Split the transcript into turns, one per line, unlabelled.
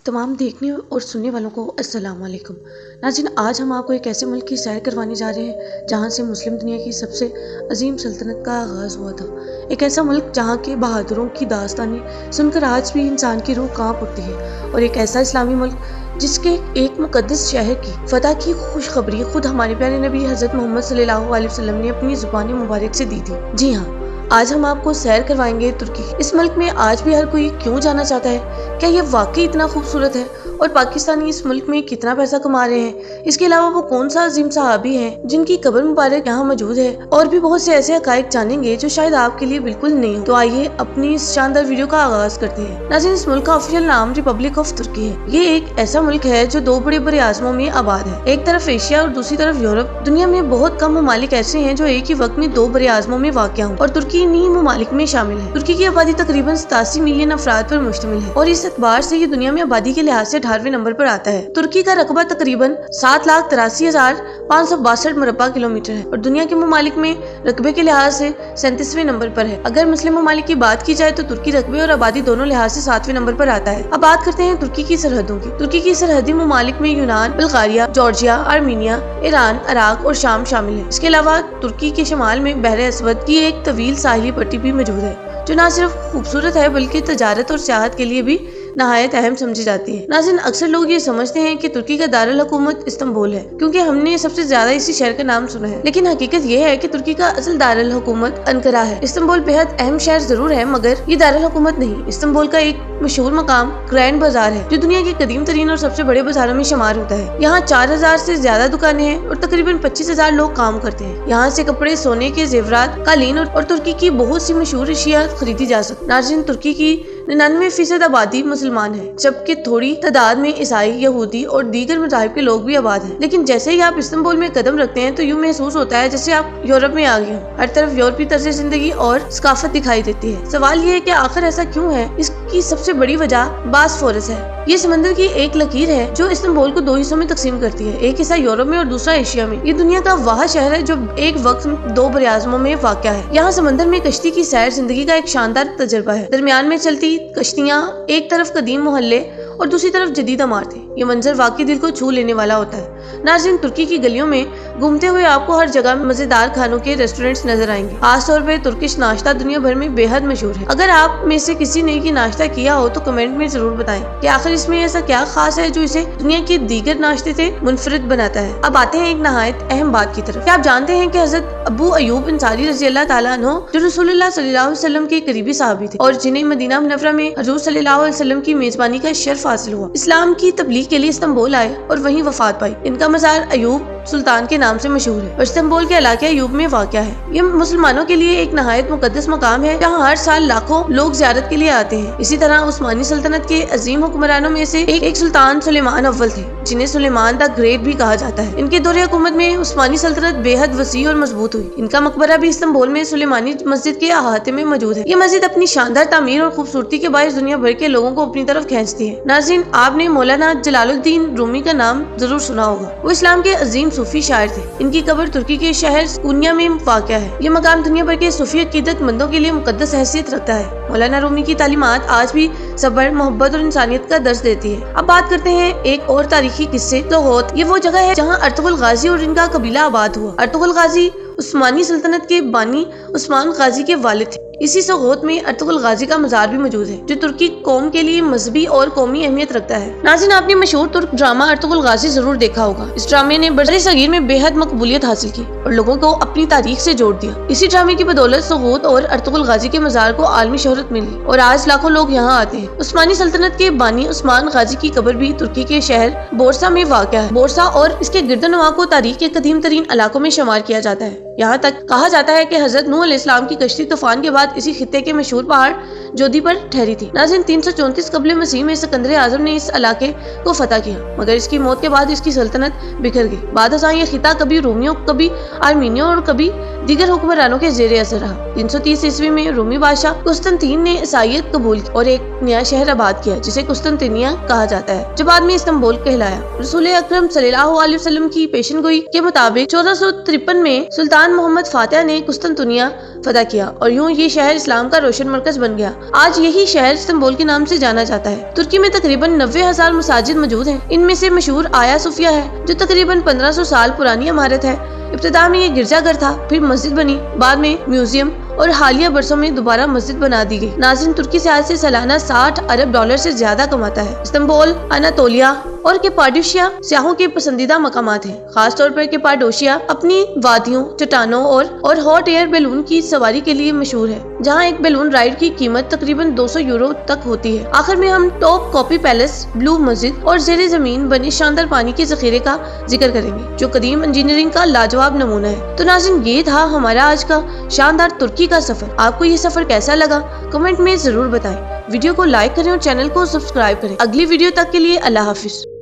तमाम देखने और सुनने वालों को अस्सलाम वालेकुम। नाज़रीन, आज हम आपको एक ऐसे मुल्क की सैर करवाने जा रहे हैं जहां से मुस्लिम दुनिया की सबसे अजीम सल्तनत का आगाज़ हुआ था। एक ऐसा मुल्क जहां के बहादुरों की दास्तानें सुनकर आज भी इंसान की रूह कांप उठती है, और एक ऐसा इस्लामी मुल्क जिसके एक मुकद्दस शहर की फतह की खुशखबरी खुद हमारे प्यारे नबी हज़रत मोहम्मद सल्लल्लाहु अलैहि वसल्लम ने अपनी ज़ुबान मुबारक से दी थी। जी हाँ, आज हम आपको सैर करवाएंगे तुर्की। इस मुल्क में आज भी हर कोई क्यों जाना चाहता है? क्या ये वाकई इतना खूबसूरत है? और पाकिस्तानी इस मुल्क में कितना पैसा कमा रहे हैं? इसके अलावा वो कौन सा अजीम सहाबी हैं जिनकी कब्र मुबारक यहाँ मौजूद है? और भी बहुत से ऐसे हकायक जानेंगे जो शायद आपके लिए बिल्कुल नहीं हो। तो आइए अपनी इस शानदार वीडियो का आगाज करते हैं। नाज़रीन, इस मुल्क का ऑफिशियल नाम रिपब्लिक ऑफ तुर्की है। ये एक ऐसा मुल्क है जो दो बड़े बड़े आज़मों में आबाद है, एक तरफ एशिया और दूसरी तरफ यूरोप। दुनिया में बहुत कम ममालिक ऐसे हैं जो एक ही वक्त में दो बड़े आज़मों में वाक़ हों, और तुर्की इन्हीं ममालिक में शामिल है। तुर्की की आबादी तकरीबन 87 मिलियन अफराद पर मुश्तमिल है, और इस एतबार से ये दुनिया में आबादी के लिहाज से 18वें नंबर पर आता है। तुर्की का रकबा तकरीबन 7,83,562 मुरब्बा किलोमीटर है, और दुनिया के ममालिक में रकबे के लिहाज से 37वें नंबर पर है। अगर मुस्लिम ममालिक की बात की जाए तो तुर्की रकबे और आबादी दोनों लिहाज से 7वें नंबर पर आता है। अब बात करते हैं तुर्की की सरहदों की। तुर्की की सरहदी ममालिक में यूनान, Bulgaria, Georgia, Armenia, Iran, Iraq और शाम शामिल है। इसके अलावा तुर्की के शुमाल में बहर अस्वद की एक तवील साहिली पट्टी भी मौजूद है, जो न सिर्फ खूबसूरत है बल्कि तजारत और सियाहत के लिए भी नहायत अहम समझी जाती है। नाज़रीन, अक्सर लोग ये समझते हैं कि तुर्की का दारुल हुकूमत इस्तांबुल है, क्योंकि हमने सबसे ज्यादा इसी शहर का नाम सुना है। लेकिन हकीकत ये है कि तुर्की का असल दारुल हुकूमत अंकारा है। इस्तांबुल बेहद अहम शहर जरूर है, मगर ये दारुल हुकूमत नहीं। इस्तांबुल का एक मशहूर मकाम ग्रैंड बाजार है, जो दुनिया के कदीम तरीन और सबसे बड़े बाजारों में शुमार होता है। यहाँ 4000 से ज्यादा दुकानें हैं और तकरीबन 25,000 लोग काम करते हैं। यहाँ से कपड़े, सोने के जेवरात, कालीन और तुर्की की बहुत सी मशहूर अशिया खरीदी जा सकती। नाज़रीन, तुर्की की 99% आबादी मुसलमान है, जबकि थोड़ी तादाद में ईसाई, यहूदी और दीगर मज़ाहिब के लोग भी आबाद हैं। लेकिन जैसे ही आप इस्तांबुल में कदम रखते हैं तो यूँ महसूस होता है जैसे आप यूरोप में आ गए हो। हर तरफ यूरोपी तर्ज जिंदगी और सकाफत दिखाई देती है। सवाल ये है कि आखिर ऐसा क्यों है? इसकी सबसे बड़ी वजह बास्फोरस है। ये समंदर की एक लकीर है जो इस्तांबुल को दो हिस्सों में तकसीम करती है, एक हिस्सा यूरोप में और दूसरा एशिया में। ये दुनिया का वह शहर है जो एक वक्त दो बड़े आज़मों में वाक़या है। यहाँ समंदर में कश्ती की सैर जिंदगी का एक शानदार तजुर्बा है। दरमियान में चलती कश्तियाँ, एक तरफ कदीम मोहल्ले और दूसरी तरफ जदीद इमारतें। ये मंजर वाकई दिल को छू लेने वाला होता है। नाज़रीन, तुर्की की गलियों में घूमते हुए आपको हर जगह मजेदार खानों के रेस्टोरेंट्स नजर आएंगे। खासतौर पे तुर्किश नाश्ता दुनिया भर में बेहद मशहूर है। अगर आप में से किसी ने ये नाश्ता किया हो तो कमेंट में जरूर बताएं कि आखिर इसमें ऐसा क्या खास है जो इसे दुनिया के दीगर नाश्ते से मुनफरिद बनाता है। अब आते हैं एक नहायत अहम बात की तरफ। क्या आप जानते हैं कि हजरत अबू अयूब अंसारी रज़ी अल्लाह ताला अन्हु, जो रसूलुल्लाह सल्लल्लाहु अलैहि वसल्लम के करीबी सहाबी थे और जिन्हें मदीना मुनव्वरा में हुजूर सल्लल्लाहु अलैहि वसल्लम की मेजबानी का शर्फ हासिल हुआ, इस्लाम की तबलीग के लिए इस्तांबुल आए और वहीं वफात पाई। इनका मज़ार अयूब सुल्तान के नाम से मशहूर है और इस्तांबुल के इलाके अयूब में वाक़या है। ये मुसलमानों के लिए एक नहायत मुकद्दस मकाम है जहाँ हर साल लाखों लोग ज़ियारत के लिए आते हैं। इसी तरह उस्मानी सल्तनत के अजीम हुक्मरानों में से एक सुल्तान सुलेमान अव्वल थे, जिन्हें सुलेमान द ग्रेट भी कहा जाता है। इनके दौरे हुकूमत में उस्मानी सल्तनत बेहद वसी और मजबूत हुई। इनका मकबरा भी इस्तांबुल में सुलेमानी मस्जिद के अहाते में मौजूद है। ये मस्जिद अपनी शानदार तामीर और खूबसूरती के बायस दुनिया भर के लोगों को अपनी तरफ खींचती है। नाज़रीन, आपने मौलाना जलालुद्दीन रूमी का नाम जरूर सुना होगा। वो इस्लाम के अजीम सूफी शायर थे। इनकी कब्र तुर्की के शहर कुन्या में वाक़या है। ये मकाम दुनिया भर के सूफी अकीदतमंदों के लिए मुकद्दस हैसियत रखता है। मौलाना रूमी की तालीमात आज भी सब्र, मोहब्बत और इंसानियत का दर्स देती है। अब बात करते हैं एक और तारीखी किस्से ज़ोगोत। ये वो जगह है जहाँ अर्तुगरुल गाजी और इनका कबीला आबाद हुआ। अर्तुगरुल गाजी उस्मानी सल्तनत के बानी उस्मान गाजी के वालिद थे। इसी सोगोत में अर्तुगरुल गाजी का मजार भी मौजूद है, जो तुर्की कौम के लिए मजहबी और कौमी अहमियत रखता है। नाज़रीन, आपने मशहूर तुर्क ड्रामा अर्तुगरुल गाजी जरूर देखा होगा। इस ड्रामे ने बड़े सगीर में बेहद मकबूलियत हासिल की और लोगों को अपनी तारीख से जोड़ दिया। इसी ड्रामे की बदौलत सोगोत और अर्तुगरुल गाजी के मजार को आलमी शोहरत मिली और आज लाखों लोग यहाँ आते हैं। उस्मानी सल्तनत के बानी उस्मान गाजी की कब्र भी तुर्की के शहर बोरसा में वाक़या है। बोरसा और इसके गिरदोनवा को तारीख के कदीम तरीन इलाकों में शुमार किया जाता है। यहाँ तक कहा जाता है कि हजरत नूह अलैहिस्सलाम की कश्ती तूफान के बाद इसी खित्ते के मशहूर पहाड़ जोधी पर ठहरी थी। नाज़रीन, 334 कबल मसीह में सिकंदर आजम ने इस इलाके को फतह किया, मगर इसकी मौत के बाद इसकी सल्तनत बिखर गई। बाद ये खिता कभी रोमियों, कभी आर्मीनियों और कभी दीगर हुक्मरानों के जेर असर रहा। 330 ईस्वी में रोमी बादशाह कुस्तंतीन ने ईसाईयत कबूल की और एक नया शहर आबाद किया जिसे कुस्तंतिनिया कहा जाता है, जो बाद में इस्तांबुल कहलाया। रसूल अकरम सल्लल्लाहु अलैहि वसल्लम की पेशनगोई के मुताबिक 1453 में सुल्तान मोहम्मद फातिह ने कुस्तंतिनिया فتح کیا اور یوں یہ شہر اسلام کا روشن مرکز بن گیا۔ آج یہی شہر استنبول کے نام سے جانا جاتا ہے۔ ترکی میں تقریباً 90,000 مساجد موجود ہیں۔ ان میں سے مشہور آیا صوفیہ ہے جو تقریباً 1500 سال پرانی عمارت ہے۔ ابتدا میں یہ گرجا گھر تھا، پھر مسجد بنی، بعد میں میوزیم اور حالیہ برسوں میں دوبارہ مسجد بنا دی گئی۔ ناظرین، ترکی سیاحت سے سالانہ 60 ارب ڈالر سے زیادہ کماتا ہے۔ استنبول، اناطولیہ اور کیپاڈوشیا سیاحوں کے پسندیدہ مقامات ہیں۔ خاص طور پر کیپاڈوشیا اپنی وادیوں، چٹانوں اور ہاٹ ایئر بیلون کی سواری کے لیے مشہور ہے، جہاں ایک بیلون رائڈ کی قیمت تقریباً 200 یورو تک ہوتی ہے۔ آخر میں ہم ٹاپ کاپی پیلس، بلو مسجد اور زیر زمین بنے شاندار پانی کے ذخیرے کا ذکر کریں گے جو قدیم انجینئرنگ کا لاجواب نمونہ ہے۔ تو ناظرین، یہ تھا ہمارا آج کا شاندار ترکی کا سفر۔ آپ کو یہ سفر کیسا لگا کمنٹ میں ضرور بتائیں۔ ویڈیو کو لائک کریں اور چینل کو سبسکرائب کریں۔ اگلی ویڈیو تک کے لیے اللہ حافظ۔